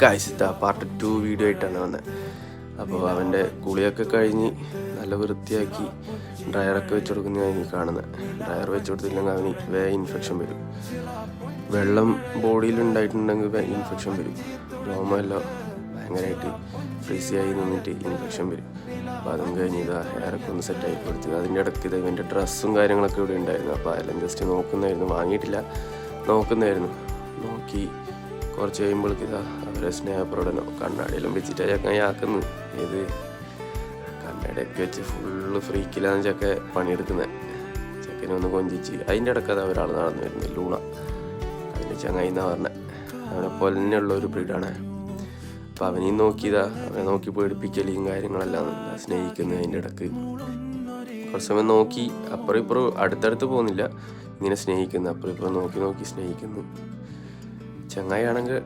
Guys ഇതാ part 2 video ആയിട്ടാണ് വന്നത്. അപ്പോൾ അവൻ്റെ കുളിയൊക്കെ കഴിഞ്ഞ് നല്ല വൃത്തിയാക്കി ഡ്രയറൊക്കെ വെച്ച് കൊടുക്കുന്നതാണ് കാണുന്നത്. ഡ്രയർ വെച്ച് കൊടുത്തില്ലെങ്കിൽ അവന് ഇൻഫെക്ഷൻ വരും. വെള്ളം ബോഡിയിൽ ഉണ്ടായിട്ടുണ്ടെങ്കിൽ ഇൻഫെക്ഷൻ വരും. രോമെല്ലാം ഭയങ്കരമായിട്ട് ഫ്രീസിയായി നിന്നിട്ട് ഇൻഫെക്ഷൻ വരും. അപ്പോൾ അതും കഴിഞ്ഞ് ഇതാ ഹെയറൊക്കെ ഒന്ന് സെറ്റായി കൊടുത്ത് അതിൻ്റെ ഇടയ്ക്ക് ഇത് ഇവൻ്റെ ഡ്രസ്സും കാര്യങ്ങളൊക്കെ ഇവിടെ ഉണ്ടായിരുന്നു. അപ്പോൾ അതെല്ലാം ജസ്റ്റ് നോക്കുന്നതായിരുന്നു, വാങ്ങിയിട്ടില്ല, നോക്കുന്നതായിരുന്നു. നോക്കി കുറച്ച് കഴിയുമ്പോഴേക്ക് ഇതാ അവരെ സ്നേഹപ്രകടനോ കണ്ണാടിയെല്ലാം വെച്ചിട്ട് ചക്കൻ ആക്കുന്നു. ഏത് കണ്ണാടിയൊക്കെ വെച്ച് ഫുള്ള് ഫ്രീക്കിലാന്ന് ചക്ക പണിയെടുക്കുന്നത്. ചക്കനെ ഒന്ന് കൊഞ്ചിച്ച് അതിൻ്റെ ഇടയ്ക്ക് അത് ഒരാൾ നടന്നു വരുന്നത് ലൂണ. അതിൻ്റെ ചങ്ങായി എന്നാ പറഞ്ഞത്. അവനെ പോലെ തന്നെയുള്ള ഒരു ബ്രീഡാണ്. അപ്പം അവനെയും നോക്കിയതാ, അവനെ നോക്കി പേടിപ്പിക്കലും കാര്യങ്ങളെല്ലാം സ്നേഹിക്കുന്നത്. അതിൻ്റെ ഇടയ്ക്ക് കുറച്ച് സമയം നോക്കി അപ്പുറം ഇപ്പുറം അടുത്തടുത്ത് പോകുന്നില്ല, ഇങ്ങനെ സ്നേഹിക്കുന്നു. അപ്പുറം ഇപ്പുറം നോക്കി നോക്കി സ്നേഹിക്കുന്നു. ചങ്ങായി ആണെങ്കിൽ